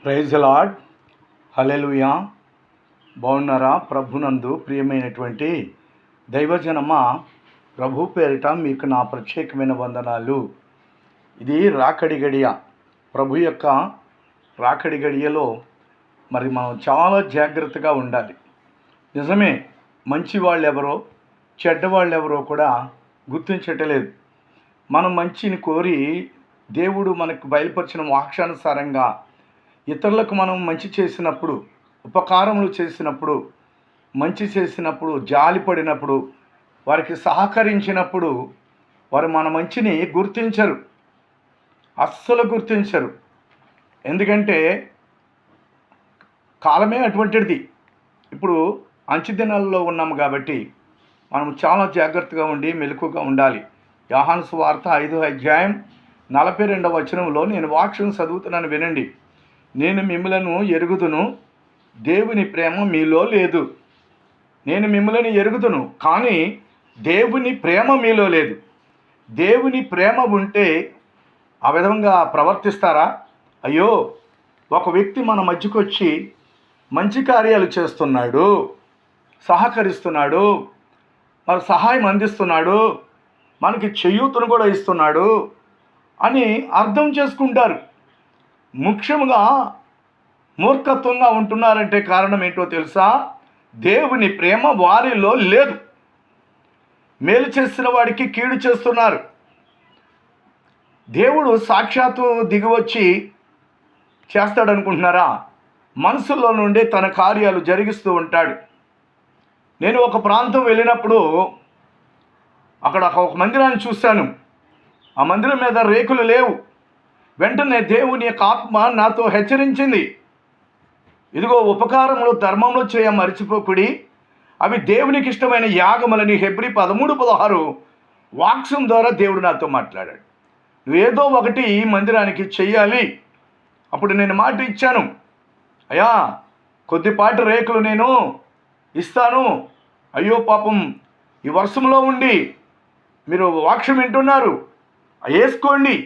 Praise lord. హల్లెలూయా. బాగున్నారా? ప్రభునందు ప్రియమైనటువంటి దైవజనమా, ప్రభు పేరిట మీకు నా ప్రత్యేకమైన వందనాలు. ఇది రాకడి గడియ. ప్రభు యొక్క రాకడి గడియలో మరి మనం చాలా జాగ్రత్తగా ఉండాలి. నిజమే, మంచి వాళ్ళు ఎవరో చెడ్డవాళ్ళు ఎవరో కూడా గుర్తించటలేదు. మనం మంచిని కోరి దేవుడు మనకు బయలుపరిచిన వాక్యానుసారంగా ఇతరులకు మనం మంచి చేసినప్పుడు, ఉపకారములు చేసినప్పుడు, మంచి చేసినప్పుడు, జాలిపడినప్పుడు, వారికి సహకరించినప్పుడు వారు మన మంచిని గుర్తించరు, అస్సలు గుర్తించరు. ఎందుకంటే కాలమే అటువంటిది. ఇప్పుడు అంచె దినాల్లో ఉన్నాము కాబట్టి మనం చాలా జాగ్రత్తగా ఉండి మెలకుగా ఉండాలి. యోహాను సువార్త 5వ అధ్యాయం 42వ వచనంలో నేను వాక్యం చదువుతున్నాను, వినండి. నేను మిమ్మలను ఎరుగుదును, దేవుని ప్రేమ మీలో లేదు. నేను మిమ్మల్ని ఎరుగుదును, కానీ దేవుని ప్రేమ మీలో లేదు. దేవుని ప్రేమ ఉంటే ఆ విధంగా ప్రవర్తిస్తారా? అయ్యో, ఒక వ్యక్తి మన మధ్యకు వచ్చి మంచి కార్యాలు చేస్తున్నాడు, సహకరిస్తున్నాడు, మరి సహాయం అందిస్తున్నాడు, మనకి చేయూతను కూడా ఇస్తున్నాడు అని అర్థం చేసుకుంటారు. ముఖ్యంగా మూర్ఖత్వంగా ఉంటున్నారంటే కారణం ఏంటో తెలుసా? దేవుని ప్రేమ వారిలో లేదు. మేలు చేసిన వాడికి కీడు చేస్తున్నారు. దేవుడు సాక్షాత్తు దిగివచ్చి చేస్తాడనుకుంటున్నారా? మనసులో నుండి తన కార్యాలు జరిగిస్తూ ఉంటాడు. నేను ఒక ప్రాంతం వెళ్ళినప్పుడు అక్కడ ఒక మందిరాన్ని చూశాను. ఆ మందిరం మీద రేకులు లేవు. వెంటనే దేవుని యొక్క ఆత్మ నాతో హెచ్చరించింది, ఇదిగో ఉపకారములు ధర్మములు చేయ మరిచిపోకుడి, అవి దేవునికి ఇష్టమైన యాగములని. హెబ్రీ 13:16 వాక్యం ద్వారా దేవుడు నాతో మాట్లాడాడు. నువ్వేదో ఒకటి ఈ మందిరానికి చెయ్యాలి. అప్పుడు నేను మాట ఇచ్చాను, అయ్యా కొద్దిపాటి రేకులు నేను ఇస్తాను, అయ్యో పాపం ఈ వర్షంలో ఉండి మీరు వాక్యం వింటున్నారు, వేసుకోండి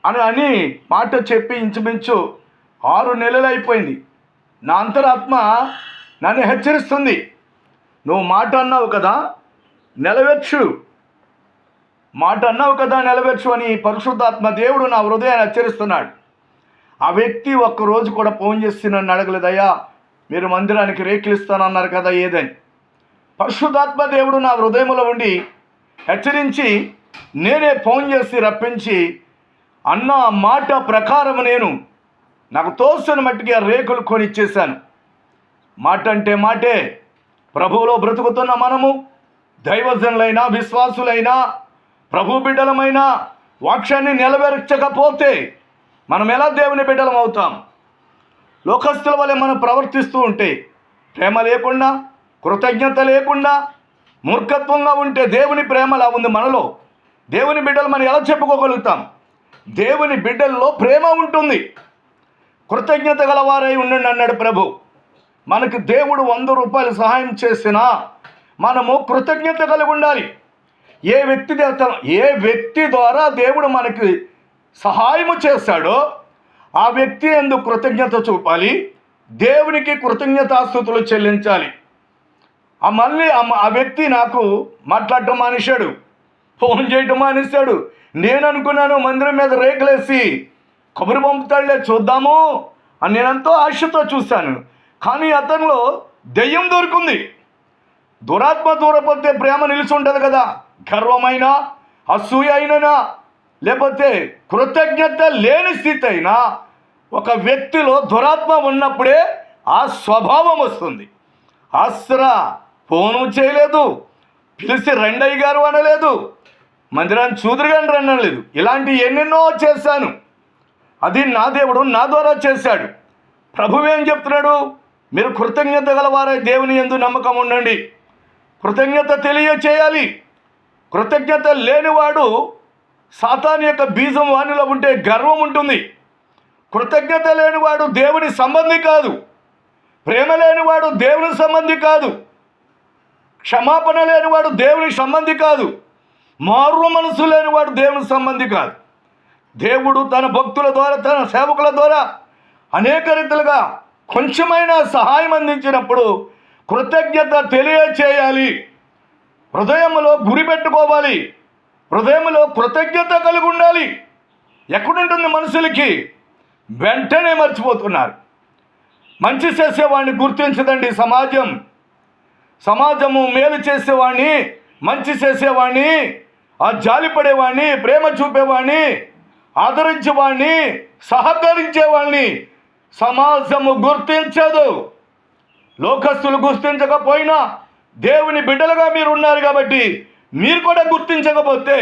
అని మాట చెప్పి ఇంచుమించు 6 నెలలు అయిపోయింది. నా అంతరాత్మ నన్ను హెచ్చరిస్తుంది, నువ్వు మాట అన్నావు కదా నెలవేర్చు, మాట అన్నావు కదా నెలవేర్చు అని పరిశుద్ధాత్మ దేవుడు నా హృదయాన్ని హెచ్చరిస్తున్నాడు. ఆ వ్యక్తి ఒక్కరోజు కూడా ఫోన్ చేసి నన్ను అడగలేదయ్యా, మీరు మందిరానికి రేకులు ఇస్తానన్నారు కదా ఏదని. పరిశుద్ధాత్మ దేవుడు నా హృదయంలో ఉండి హెచ్చరించి నేనే ఫోన్ చేసి రప్పించి, అన్న మాట ప్రకారం నేను నాకు తోసిన మట్టికి ఆ రేకులు కొనిచ్చేశాను. మాట అంటే మాటే. ప్రభువులో బ్రతుకుతున్న మనము దైవజనులైనా విశ్వాసులైనా ప్రభు బిడ్డలమైన వాక్యాన్ని నెరవేర్చకపోతే మనం ఎలా దేవుని బిడ్డలం అవుతాం? లోకస్తుల వలె మనం ప్రవర్తిస్తూ ఉంటే, ప్రేమ లేకుండా, కృతజ్ఞత లేకుండా, మూర్ఖత్వంగా ఉంటే దేవుని ప్రేమ ఎలా ఉంది మనలో? దేవుని బిడ్డలు మనం ఎలా చెప్పుకోగలుగుతాం? దేవుని బిడ్డల్లో ప్రేమ ఉంటుంది. కృతజ్ఞత గలవారై ఉండండి అన్నాడు ప్రభు. మనకు దేవుడు 100 రూపాయలు సహాయం చేసినా మనము కృతజ్ఞత కలిగి ఉండాలి. ఏ వ్యక్తి ద్వారా దేవుడు మనకి సహాయము చేశాడో ఆ వ్యక్తి యందు కృతజ్ఞత చూపాలి, దేవునికి కృతజ్ఞతాస్తుతులు చెల్లించాలి. మళ్ళీ ఆ వ్యక్తి నాకు మాట్లాడటం మానేశాడు, ఫోన్ చేయటం మానేశాడు. నేను అనుకున్నాను మందిరం మీద రేకులేసి కబురు పంపుతాడులే చూద్దాము అని నేనంతో ఆశతో చూశాను. కానీ అతనిలో దెయ్యం దొరికింది. దురాత్మ దూరపోతే ప్రేమ నిలిచి ఉంటుంది కదా. గర్వమైనా, అసూయ అయినా, లేకపోతే కృతజ్ఞత లేని స్థితి అయినా ఒక వ్యక్తిలో దురాత్మ ఉన్నప్పుడే ఆ స్వభావం వస్తుంది. అస్సరా ఫోను చేయలేదు, పిలిచి రెండయ్య గారు అనలేదు, మందిరాన్ని చూదురుగాని రండలేదు. ఇలాంటి ఎన్నెన్నో చేశాను. అది నా దేవుడు నా ద్వారా చేశాడు. ప్రభువు ఏం చెప్తున్నాడు? మీరు కృతజ్ఞత గలవారై దేవుని యందు నమ్మకం ఉండండి. కృతజ్ఞత తెలియచేయాలి. కృతజ్ఞత లేనివాడు సాతాను యొక్క బీజం వానిలో ఉంటే గర్వం ఉంటుంది. కృతజ్ఞత లేనివాడు దేవుని సంబంధి కాదు. ప్రేమ లేనివాడు దేవుని సంబంధి కాదు. క్షమాపణ లేనివాడు దేవుని సంబంధి కాదు. మారు మనసు లేనివాడు దేవుని సంబంధి కాదు. దేవుడు తన భక్తుల ద్వారా, తన సేవకుల ద్వారా అనేక రీతిలుగా కొంచెమైనా సహాయం అందించినప్పుడు కృతజ్ఞత తెలియచేయాలి. హృదయంలో గురి పెట్టుకోవాలి, హృదయంలో కృతజ్ఞత కలిగి ఉండాలి. ఎక్కడుంటుంది మనుషులకి? వెంటనే మర్చిపోతున్నారు. మంచి చేసేవాడిని గుర్తించదండి సమాజము మేలు చేసేవాడిని, మంచి చేసేవాడిని, ఆ జాలిపడేవాడిని, ప్రేమ చూపేవాడిని, ఆదరించేవాడిని, సహకరించేవాడిని సమాజము గుర్తించదు. లోకస్తులు గుర్తించకపోయినా దేవుని బిడ్డలుగా మీరు ఉన్నారు కాబట్టి మీరు కూడా గుర్తించకపోతే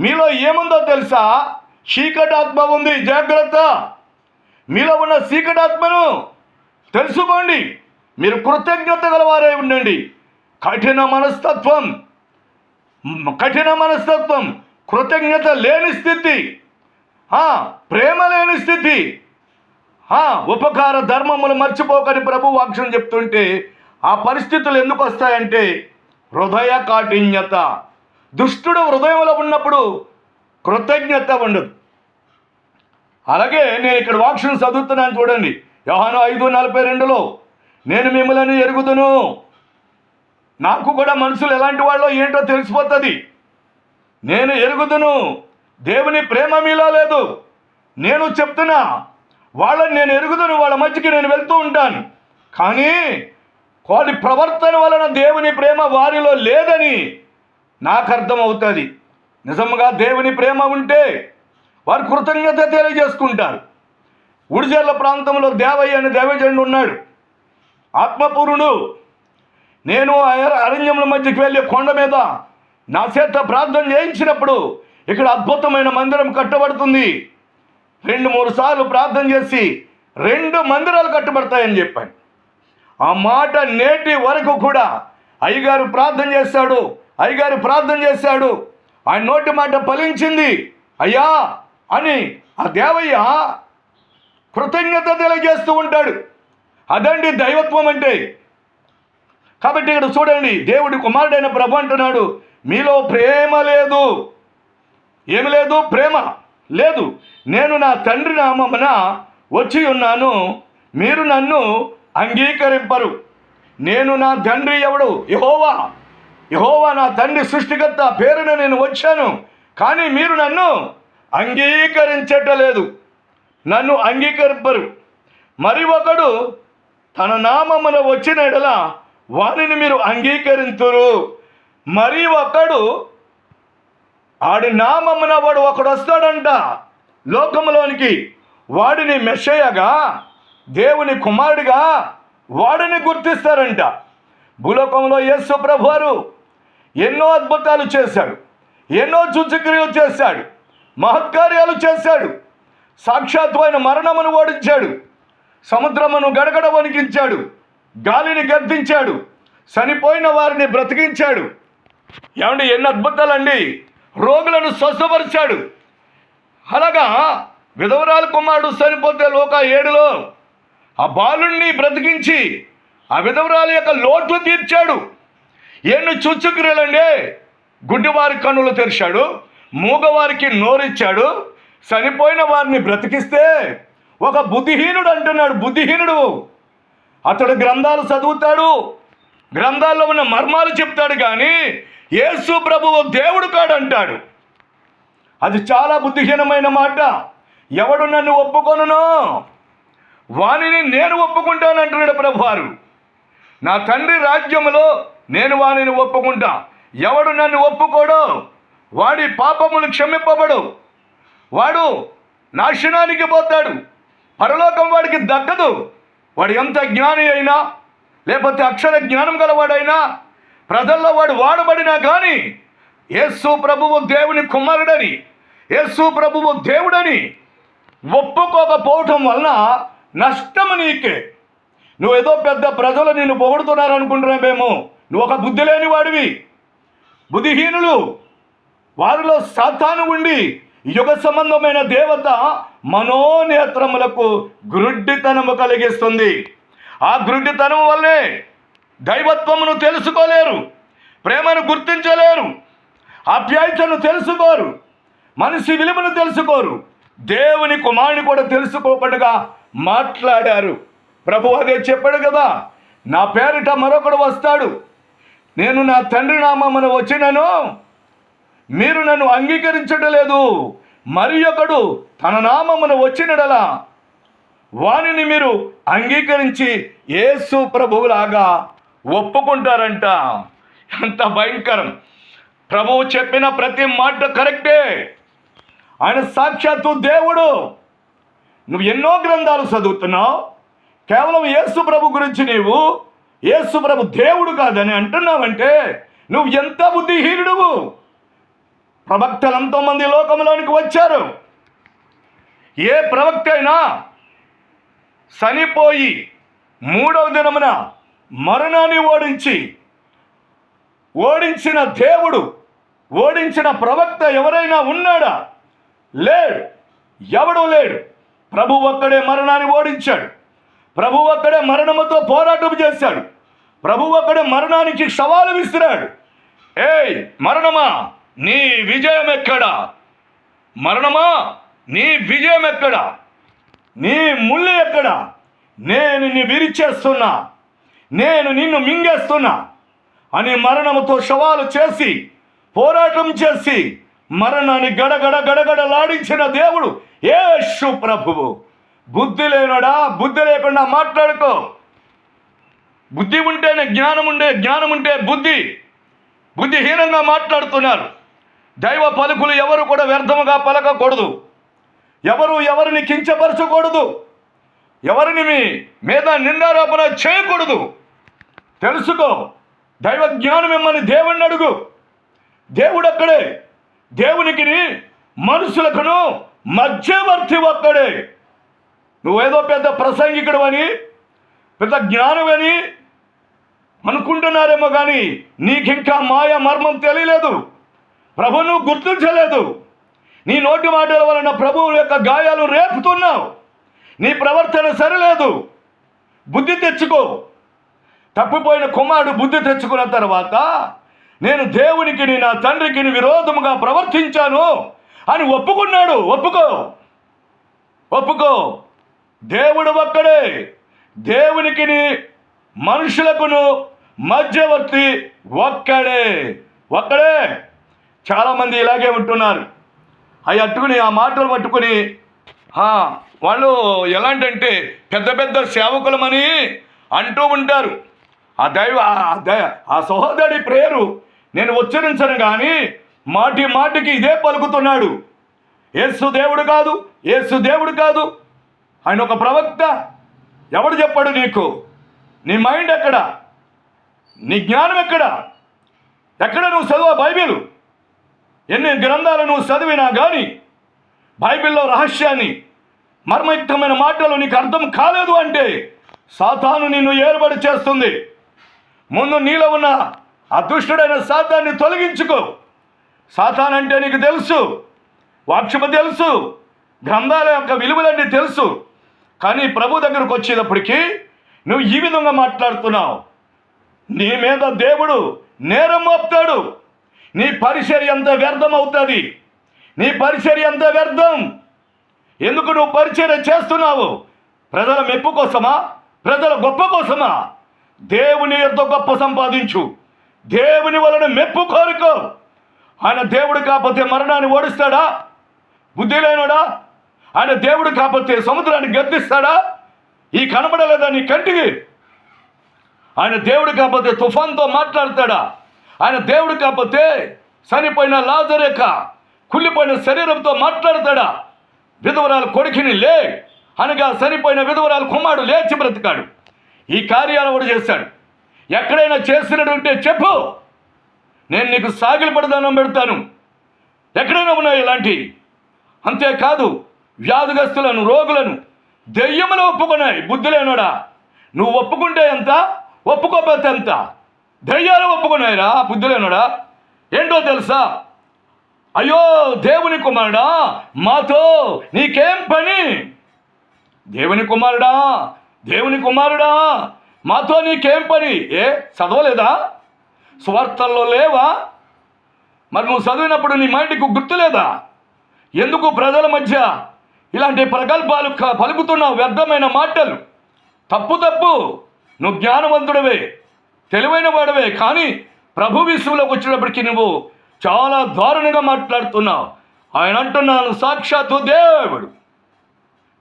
మీలో ఏముందో తెలుసా? చీకటాత్మ ఉంది, జాగ్రత్త. మీలో ఉన్న చీకటాత్మను తెలుసుకోండి. మీరు కృతజ్ఞత గలవారై ఉండండి. కఠిన మనస్తత్వం, కృతజ్ఞత లేని స్థితి, ప్రేమ లేని స్థితి, ఉపకార ధర్మములు మర్చిపోకని ప్రభు వాక్యం చెప్తుంటే ఆ పరిస్థితులు ఎందుకు వస్తాయంటే హృదయ కాఠిన్యత. దుష్టుడు హృదయంలో ఉన్నప్పుడు కృతజ్ఞత ఉండదు. అలాగే నేను ఇక్కడ వాక్యం చదువుతున్నాను చూడండి, యోహాను 5:42, నేను మిమ్మల్ని ఎరుగుదును. నాకు కూడా మనుషులు ఎలాంటి వాళ్ళో ఏంటో తెలిసిపోతుంది. నేను ఎరుగుదును, దేవుని ప్రేమ మీలో లేదు. నేను చెప్తున్నా, వాళ్ళని నేను ఎరుగుదును, వాళ్ళ మధ్యకి నేను వెళ్తూ ఉంటాను. కానీ వారి ప్రవర్తన వలన దేవుని ప్రేమ వారిలో లేదని నాకు అర్థమవుతుంది. నిజంగా దేవుని ప్రేమ ఉంటే వారు కృతజ్ఞత తెలియజేసుకుంటారు. ఉడిజర్ల ప్రాంతంలో దేవయ్య అనే దైవజనుడు ఉన్నాడు, ఆత్మపూర్ణుడు. నేను అరణ్యముల మధ్యకి వెళ్ళి కొండ మీద నా చేత ప్రార్థన చేయించినప్పుడు ఇక్కడ అద్భుతమైన మందిరం కట్టబడుతుంది. 2-3 సార్లు ప్రార్థన చేసి 2 మందిరాలు కట్టబడతాయని చెప్పాను. ఆ మాట నేటి వరకు కూడా అయ్యగారు ప్రార్థన చేశాడు, ఆయన నోటి మాట ఫలించింది అయ్యా అని ఆ దేవయ్య కృతజ్ఞత తెలియజేస్తూ ఉంటాడు. అదండి దైవత్వం అంటే. కాబట్టి ఇక్కడ చూడండి, దేవుడి కుమారుడైన ప్రభు అంటున్నాడు, మీలో ప్రేమ లేదు. ఏమి లేదు? ప్రేమ లేదు. నేను నా తండ్రి నామమున వచ్చి ఉన్నాను, మీరు నన్ను అంగీకరింపరు. నేను నా తండ్రి ఎవడు? యెహోవా నా తండ్రి సృష్టికర్త పేరున నేను వచ్చాను, కానీ మీరు నన్ను అంగీకరించటలేదు, నన్ను అంగీకరింపరు. మరి ఒకడు తన నామమున వచ్చిన ఎడల వారిని మీరు అంగీకరింతురు. మరి ఒకడు, ఆడి నామమున వాడు ఒకడు వస్తాడంట లోకములోనికి, వాడిని మెస్సయ్యగా, దేవుని కుమారుడిగా వాడిని గుర్తిస్తారంట. భూలోకంలో యేసు ప్రభువారు ఎన్నో అద్భుతాలు చేశాడు, ఎన్నో సూచక్రియలు చేశాడు, మహత్కార్యాలు చేశాడు. సాక్షాత్తు ఆయన మరణమును ఓడించాడు, సముద్రమును గడగడ వణికించాడు, గాలిని గద్దించాడు, చనిపోయిన వారిని బ్రతికించాడు. ఏమండి, ఎన్ని అద్భుతాలండి! రోగులను స్వస్థపరిచాడు. అలాగా విధవరాలు కుమారుడు చనిపోతే లోక 7లో ఆ బాలుణ్ణి బ్రతికించి ఆ విధవరాలు యొక్క లోటు తీర్చాడు. ఎన్ని సూచక్రియలండి! గుడ్డివారి కన్నులు తెరిచాడు, మూగవారికి నోరిచ్చాడు, చనిపోయిన వారిని బ్రతికిస్తే ఒక బుద్ధిహీనుడు అంటున్నాడు, బుద్ధిహీనుడు అతడు గ్రంథాలు చదువుతాడు, గ్రంథాల్లో ఉన్న మర్మాలు చెప్తాడు, కానీ యేసు ప్రభువు దేవుడు కాడంటాడు. అది చాలా బుద్ధిహీనమైన మాట. ఎవడు నన్ను ఒప్పుకొనునో వానిని నేను ఒప్పుకుంటానంటున్నాడు ప్రభువారు. నా తండ్రి రాజ్యములో నేను వానిని ఒప్పుకుంటా. ఎవడు నన్ను ఒప్పుకోడో వాడి పాపములు క్షమింపబడు, వాడు నాశనానికి పోతాడు, పరలోకం వాడికి దక్కదు. వాడు ఎంత జ్ఞాని అయినా, లేకపోతే అక్షర జ్ఞానం గలవాడైనా, ప్రజల్లో వాడు వాడబడినా కానీ యేసు ప్రభువు దేవుని కుమారుడని, యేసు ప్రభువు దేవుడని ఒప్పుకోకపోవటం వలన నష్టము నీకే. నువ్వేదో పెద్ద ప్రజలు నిన్ను పొగుడుతున్నారు అనుకుంటున్నావేమో. నువ్వు ఒక బుద్ధి లేని వాడివి. బుద్ధిహీనులు వారిలో సాతాను ఉండి యుగ సంబంధమైన దేవత మనోనేత్రములకు గ్రుడ్డితనము కలిగిస్తుంది. ఆ గ్రుడ్డితనం వల్లే దైవత్వమును తెలుసుకోలేరు, ప్రేమను గుర్తించలేరు, ఆప్యాయతను తెలుసుకోరు, మనిషి విలువను తెలుసుకోరు, దేవుని కుమారుని కూడా తెలుసుకోకుండా మాట్లాడారు. ప్రభు అదే చెప్పాడు కదా, నా పేరిట మరొకడు వస్తాడు, నేను నా తండ్రి నామమున వచ్చినను మీరు నన్ను అంగీకరించడం లేదు, మరి ఒకడు తన నామమున వచ్చినడలా వానిని మీరు అంగీకరించి యేసు ప్రభువులాగా ఒప్పుకుంటారంట. ఎంత భయంకరం! ప్రభువు చెప్పిన ప్రతి మాట కరెక్టే. ఆయన సాక్షాత్తు దేవుడు. నువ్వు ఎన్నో గ్రంథాలు చదువుతున్నావు, కేవలం యేసు ప్రభు గురించి నీవు యేసు ప్రభు దేవుడు కాదని అంటున్నావంటే నువ్వు ఎంత బుద్ధిహీనుడువు. ప్రవక్తలు ఎంతోమంది లోకంలోనికి వచ్చారు. ఏ ప్రవక్త అయినా చనిపోయి 3వ దినమున మరణాన్ని ఓడించిన దేవుడు, ఓడించిన ప్రవక్త ఎవరైనా ఉన్నాడా? లేడు, ఎవడు లేడు. ప్రభు ఒక్కడే మరణాన్ని ఓడించాడు. ప్రభు ఒక్కడే మరణముతో పోరాటం చేశాడు. ప్రభు ఒక్కడే మరణానికి సవాలు విసిరాడు. ఏయ్ మరణమా, నీ విజయం ఎక్కడా? మరణమా, నీ విజయం ఎక్కడా? నీ ముళ్ళు ఎక్కడా? నేను నిన్ను విరిచేస్తున్నా, నేను నిన్ను మింగేస్తున్నా అని మరణముతో సవాలు చేసి పోరాటం చేసి మరణాన్ని గడగడలాడించిన దేవుడు యేసు ప్రభువు. బుద్ధి లేనడా? బుద్ధి లేకుండా మాట్లాడుకో. బుద్ధి ఉంటేనే జ్ఞానం ఉంటే బుద్ధిహీనంగా మాట్లాడుతున్నారు. దైవ పలుకులు ఎవరు కూడా వ్యర్థముగా పలకకూడదు. ఎవరిని కించపరచకూడదు. ఎవరిని మీద నిందారోపణ చేయకూడదు. తెలుసుకో, దైవ జ్ఞానం ఇమ్మని దేవుణ్ణి అడుగు. దేవుడు అక్కడే. దేవునికి మనుషులకును మధ్యవర్తి ఒక్కడే. నువ్వేదో పెద్ద ప్రసంగికుడు అని, పెద్ద జ్ఞానమని అనుకుంటున్నారేమో కానీ నీకింకా మాయ మర్మం తెలియలేదు. ప్రభువును గుర్తించలేదు. నీ నోటి మాటల వలన ప్రభువు యొక్క గాయాలు రేపుతున్నావు. నీ ప్రవర్తన సరిలేదు. బుద్ధి తెచ్చుకో. తప్పిపోయిన కుమారుడు బుద్ధి తెచ్చుకున్న తర్వాత నేను దేవునికి నా తండ్రికి విరోధముగా ప్రవర్తించాను అని ఒప్పుకున్నాడు. ఒప్పుకో. దేవుడు ఒక్కడే. దేవునికి మనుషులకును మధ్యవర్తి ఒక్కడే. చాలామంది ఇలాగే ఉంటున్నారు. అవి అట్టుకుని ఆ మాటలు పట్టుకుని వాళ్ళు ఎలాంటంటే పెద్ద సేవకులమని అంటూ ఉంటారు. ఆ సహోదరి ప్రేయరు నేను ఉచ్చరించను కానీ మాటికి ఇదే పలుకుతున్నాడు. యేసు దేవుడు కాదు, ఆయన ఒక ప్రవక్త. ఎవడు చెప్పాడు నీకు? నీ మైండ్ ఎక్కడ? నీ జ్ఞానం ఎక్కడ నువ్వు చదువు బైబిల్? ఎన్ని గ్రంథాలు నువ్వు చదివినా కానీ బైబిల్లో రహస్యాన్ని, మర్మయుక్తమైన మాటలు నీకు అర్థం కాలేదు అంటే సాతాను నిన్ను ఏర్పాటు చేస్తుంది. ముందు నీలో ఉన్న అదృష్టుడైన సాతాన్ని తొలగించుకో. సాతాన్ అంటే నీకు తెలుసు, వాక్యము తెలుసు, గ్రంథాల యొక్క విలువలన్నీ తెలుసు. కానీ ప్రభు దగ్గరకు వచ్చేటప్పటికి నువ్వు ఈ విధంగా మాట్లాడుతున్నావు. నీ మీద దేవుడు నేరం మోపుతాడు. నీ పరిచర్య అంత వ్యర్థం అవుతుంది. నీ పరిచర్య అంత వ్యర్థం. ఎందుకు నువ్వు పరిచర్య చేస్తున్నావు? ప్రజల మెప్పు కోసమా? ప్రజల గొప్ప కోసమా? దేవుని యొక్క గొప్ప సంపాదించు. దేవుని వలన మెప్పు కోరుకో. ఆయన దేవుడు కాకపోతే మరణాన్ని ఓడిస్తాడా? బుద్ధి లేనోడా? ఆయన దేవుడు కాకపోతే సముద్రాన్ని గద్దిస్తాడా? ఈ కనబడలేదా నీ కంటికి? ఆయన దేవుడు కాకపోతే తుఫాన్తో మాట్లాడతాడా? ఆయన దేవుడు కాకపోతే చనిపోయిన లాజరేక కుళ్ళిపోయిన శరీరంతో మాట్లాడతాడా? విధవరాలు కొడుకుని లే అనగా చనిపోయిన విధవరాలు కుమారుడు లేచి బ్రతికాడు. ఈ కార్యాలు కూడా చేశాడు. ఎక్కడైనా చేసినట్టుంటే చెప్పు, నేను నీకు సాగిలి పడదానం పెడతాను. ఎక్కడైనా ఉన్నాయి ఇలాంటి. అంతేకాదు వ్యాధిగ్రస్తులను, రోగులను దెయ్యములు ఒప్పుకున్నాయి. బుద్ధి లేనోడా, నువ్వు ఒప్పుకుంటే ఎంత, ఒప్పుకోకపోతే ఎంత? దెయ్యాలు ఒప్పుకున్నాయిరా. బుద్ధి లేనోడా, ఏంటో తెలుసా? అయ్యో దేవుని కుమారుడా, మాతో నీకేం పని? దేవుని కుమారుడా మాతో నీకేం పని? చదవలేదా? స్వార్థల్లో లేవా? మరి నువ్వు చదివినప్పుడు నీ మైండ్కి గుర్తులేదా? ఎందుకు ప్రజల మధ్య ఇలాంటి ప్రగల్భాలు పలుకుతున్నావు, వ్యర్థమైన మాటలు. తప్పు. నువ్వు జ్ఞానవంతుడవే, తెలివైన వాడవే, కానీ ప్రభు విషయంలోకి వచ్చినప్పటికీ నువ్వు చాలా దారుణంగా మాట్లాడుతున్నావు. ఆయన అంటున్నాను, సాక్షాత్తు దేవుడు.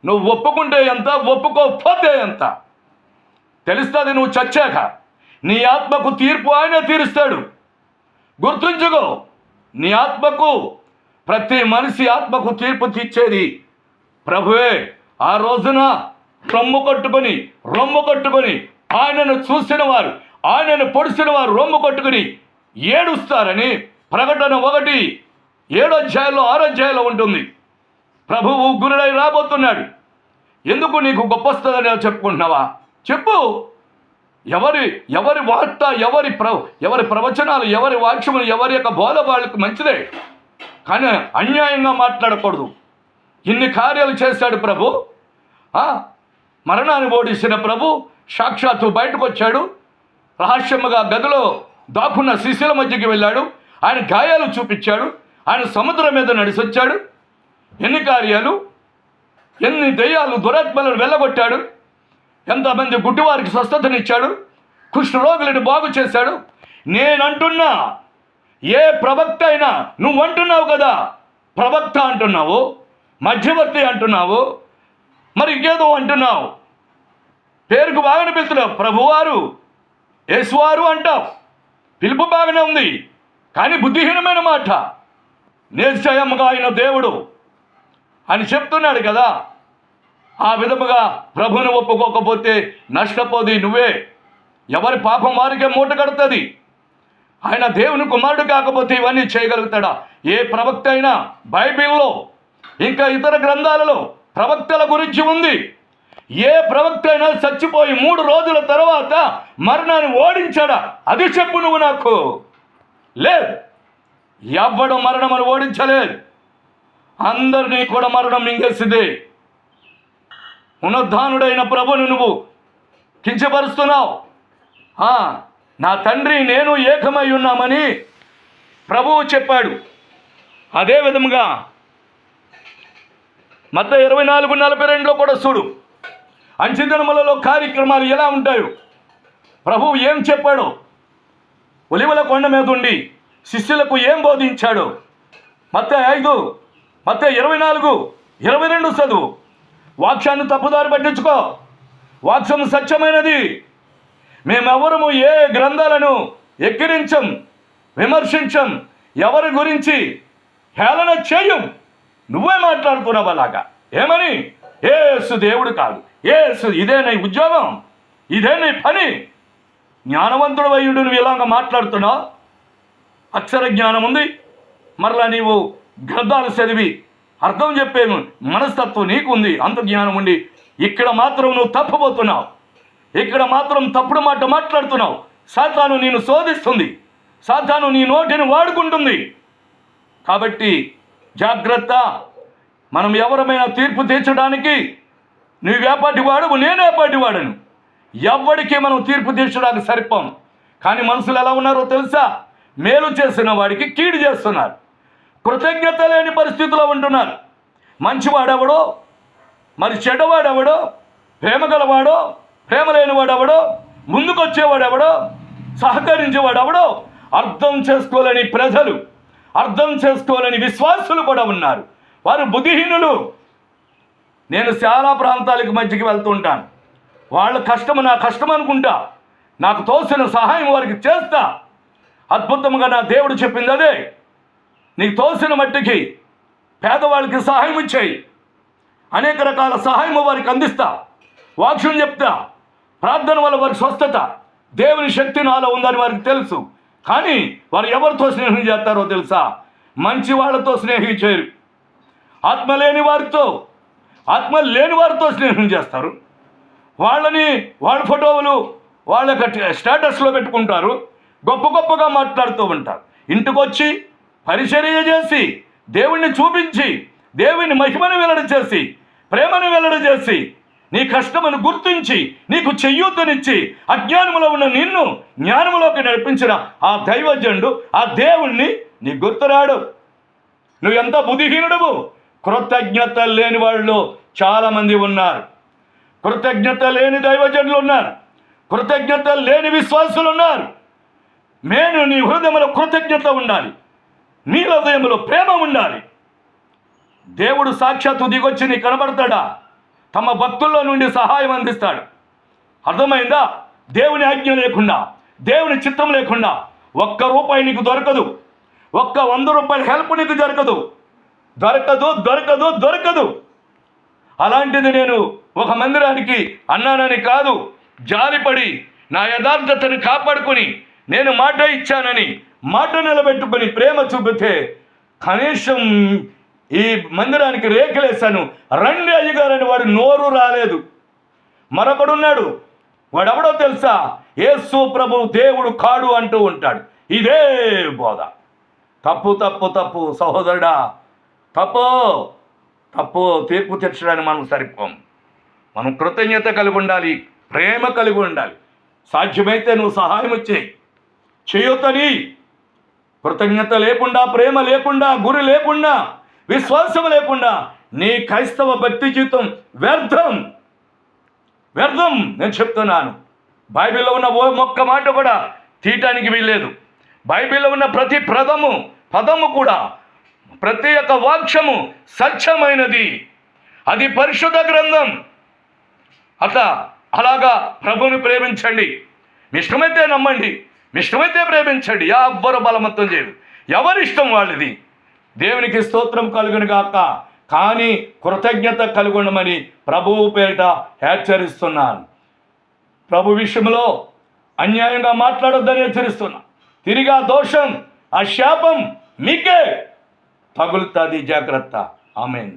నువ్వు ఒప్పుకుంటే ఎంత, ఒప్పుకోకపోతే ఎంత తెలుస్తుంది. నువ్వు చచ్చాక నీ ఆత్మకు తీర్పు ఆయనే తీరుస్తాడు. గుర్తుంచుకో, నీ ఆత్మకు, ప్రతి మనిషి ఆత్మకు తీర్పు తీర్చేది ప్రభువే. ఆ రోజున రొమ్ము కొట్టుకొని ఆయనను చూసిన వారు, ఆయనను పొడిచిన వారు రొమ్ము కొట్టుకుని ఏడుస్తారని ప్రకటన 1:7 6 అధ్యాయంలో ఉంటుంది. ప్రభువు గురుడై రాబోతున్నాడు. ఎందుకు నీకు గొప్ప వస్తుందని చెప్పుకుంటున్నావా? చెప్పు. ఎవరి వార్త, ఎవరి ప్రవచనాలు, ఎవరి వాక్యములు, ఎవరి యొక్క బోధ వాళ్ళకి మంచిదే, కానీ అన్యాయంగా మాట్లాడకూడదు. ఇన్ని కార్యాలు చేశాడు ప్రభు. మరణాన్ని ఓడించిన ప్రభు సాక్షాత్తు బయటకు వచ్చాడు. రహస్యముగా గదిలో దాక్కున్న శిష్యుల మధ్యకి వెళ్ళాడు. ఆయన గాయాలు చూపించాడు. ఆయన సముద్రం మీద నడిచొచ్చాడు. ఎన్ని కార్యాలు, ఎన్ని దెయ్యాలు, దురాత్మలను వెళ్ళగొట్టాడు. ఎంతమంది గుడ్డివారికి స్వస్థతనిచ్చాడు. కుష్ఠరోగులను బాగు చేశాడు. నేనంటున్నా, ఏ ప్రవక్త అయినా, నువ్వు అంటున్నావు కదా, ప్రవక్త అంటున్నావు, మధ్యవర్తి అంటున్నావు, మరి ఇంకేదో అంటున్నావు, పేరుకు బాగానే పిలుస్తున్నావు. ప్రభువారు, యేసువారు అంటావు, పిలుపు బాగానే ఉంది, కానీ బుద్ధిహీనమైన మాట. నిశ్చయముగా ఆయన దేవుడు అని చెప్తున్నాడు కదా. ఆ విధముగా ప్రభుని ఒప్పుకోకపోతే నష్టపోది నువ్వే. ఎవరి పాపం వారికే మూట కడుతుంది. ఆయన దేవుని కుమారుడు కాకపోతే ఇవన్నీ చేయగలుగుతాడా? ఏ ప్రవక్త అయినా బైబిల్లో ఇంకా ఇతర గ్రంథాలలో ప్రవక్తల గురించి ఉంది. ఏ ప్రవక్త అయినా చచ్చిపోయి 3 రోజుల తర్వాత మరణాన్ని ఓడించాడా? అది చెప్పు నువ్వు నాకు. లేదు, ఎవ్వడు మరణమని ఓడించలేదు. అందరినీ కూడా మరణం మింగేసింది. పునరుద్ధానుడైన ప్రభుని నువ్వు కించపరుస్తున్నావు. నా తండ్రి నేను ఏకమై ఉన్నామని ప్రభువు చెప్పాడు. అదే విధముగా మత్తయి 24:42 కూడా చూడు. అంచెదినములలో కార్యక్రమాలు ఎలా ఉంటాయో ప్రభువు ఏం చెప్పాడో, ఒలివల కొండ మీద ఉండి శిష్యులకు ఏం బోధించాడో మత్తయి 24:22 చదువు. వాక్యాన్ని తప్పుదారి పట్టించుకో. వాక్యం సత్యమైనది. మేమెవరము ఏ గ్రంథాలను ఎక్కిరించం, విమర్శించం, ఎవరి గురించి హేళన చేయం. నువ్వే మాట్లాడుతున్నావు అలాగా. ఏమని? యేసు దేవుడు కాదు, యేసు ఇదే నీ ఉద్యోగం, ఇదే నీ పని. జ్ఞానవంతుడు అయ్యుడు నువ్వు ఇలాగ మాట్లాడుతున్నావు. అక్షర జ్ఞానం ఉంది, మరలా నీవు గ్రంథాలు చదివి అర్థం చెప్పే మనస్తత్వం నీకు ఉంది, అంత జ్ఞానం ఉండి ఇక్కడ మాత్రం నువ్వు తప్పబోతున్నావు. ఇక్కడ మాత్రం తప్పుడు మాట మాట్లాడుతున్నావు. సాతాను నేను శోధిస్తుంది, సాతాను నీ నోటిని వాడుకుంటుంది. కాబట్టి జాగ్రత్త. మనం ఎవరమైనా తీర్పు తీర్చడానికి నువ్వు వేపాటి వాడవు, నేనేపాటి వాడను. ఎవరికి మనం తీర్పు తీర్చడానికి సరిపోం. కానీ మనుషులు ఎలా ఉన్నారో తెలుసా? మేలు చేసిన వాడికి కీడు చేస్తున్నారు. కృతజ్ఞత లేని పరిస్థితిలో ఉంటున్నారు. మంచివాడెవడో, మరి చెడ్డవాడెవడో, ప్రేమ గలవాడో, ప్రేమ లేనివాడెవడో, ముందుకొచ్చేవాడెవడో, సహకరించేవాడెవడో అర్థం చేసుకోలేని ప్రజలు, అర్థం చేసుకోలేని విశ్వాసులు కూడా ఉన్నారు. వారు బుద్ధిహీనులు. నేను చాలా ప్రాంతాలకు మధ్యకి వెళ్తూ ఉంటాను. వాళ్ళ కష్టము నా కష్టం అనుకుంటా. నాకు తోసిన సహాయం వారికి చేస్తా. అద్భుతంగా నా దేవుడు చెప్పింది అదే. నీకు తోసిన మట్టికి పేదవాళ్ళకి సహాయం ఇచ్చేయి. అనేక రకాల సహాయం వారికి అందిస్తా. వాక్యం చెప్తా. ప్రార్థన వల్ల వారికి స్వస్థత, దేవుని శక్తి నాలో ఉందని వారికి తెలుసు. కానీ వారు ఎవరితో స్నేహం చేస్తారో తెలుసా? మంచి వాళ్ళతో స్నేహం చేయరు. ఆత్మ లేని వారితో స్నేహం చేస్తారు. వాళ్ళ ఫోటోలు వాళ్ళ స్టేటస్లో పెట్టుకుంటారు. గొప్పగా మాట్లాడుతూ ఉంటారు. ఇంటికి వచ్చి పరిచర్య చేసి, దేవుణ్ణి చూపించి, దేవుని మహిమను వెల్లడి చేసి, ప్రేమను వెల్లడి చేసి, నీ కష్టమును గుర్తించి నీకు చెయ్యూతనిచ్చి అజ్ఞానములో ఉన్న నిన్ను జ్ఞానములోకి నడిపించిన ఆ దైవజనుడు, ఆ దేవుణ్ణి నీ గుర్తురాడు. నువ్వు ఎంత బుద్ధిహీనుడవు. కృతజ్ఞత లేని వాళ్ళు చాలామంది ఉన్నారు. కృతజ్ఞత లేని దైవజనులు ఉన్నారు. కృతజ్ఞత లేని విశ్వాసులు ఉన్నారు. నీ హృదయంలో కృతజ్ఞత ఉండాలి. నీ హృదయంలో ప్రేమ ఉండాలి. దేవుడు సాక్షాత్తు దిగొచ్చి నీకు కనబడతాడా? తమ భక్తుల్లో నుండి సహాయం అందిస్తాడు. అర్థమైందా? దేవుని ఆజ్ఞ లేకుండా, దేవుని చిత్తం లేకుండా ఒక్క రూపాయి నీకు దొరకదు. ఒక్క 100 రూపాయల హెల్ప్ నీకు దొరకదు. అలాంటిది నేను ఒక మందిరానికి అన్నానని కాదు, జాలిపడి నా యథార్థతను కాపాడుకొని నేను మాట ఇచ్చానని మాట నిలబెట్టుకొని ప్రేమ చూపితే కనీసం ఈ మందిరానికి రేఖలేశాను, రండి అయ్యగారని వాడు నోరు రాలేదు. మరొకడున్నాడు, వాడెవడో తెలుసా? యేసు ప్రభు దేవుడు కాడు అంటూ ఉంటాడు. ఇదే బోధ. తప్పు సహోదరుడా, తప్పు తీర్పు తీర్చడానికి మనం సరిపోం. మనం కృతజ్ఞత కలిగి ఉండాలి, ప్రేమ కలిగి ఉండాలి. సాధ్యమైతే నువ్వు సహాయం చేయొద్దని. కృతజ్ఞత లేకుండా, ప్రేమ లేకుండా, గురి లేకుండా, విశ్వాసం లేకుండా నీ క్రైస్తవ భక్తి జీవితం వ్యర్థం. నేను చెప్తున్నాను. బైబిల్లో ఉన్న ఒక్క మాట కూడా తీయటానికి వీల్లేదు. బైబిల్లో ఉన్న ప్రతి పదము కూడా, ప్రతి ఒక్క వాక్యము సత్యమైనది. అది పరిశుద్ధ గ్రంథం. అలాగా ప్రభువుని ప్రేమించండి. మీ ఇష్టమైతే నమ్మండి, మీ ఇష్టమైతే ప్రేమించండి. ఎవ్వరు బలవంతం చేయదు. ఎవరిష్టం వాళ్ళది. దేవునికి స్తోత్రం కలుగును గాక. కానీ కృతజ్ఞత కలుగునమని ప్రభువు పేరిట హెచ్చరిస్తున్నాను. ప్రభు విషయంలో అన్యాయంగా మాట్లాడొద్దని హెచ్చరిస్తున్నా. తిరిగి ఆ దోషం, ఆ శాపం మీకే తగులుతుంది. జాగ్రత్త. ఆమేన్.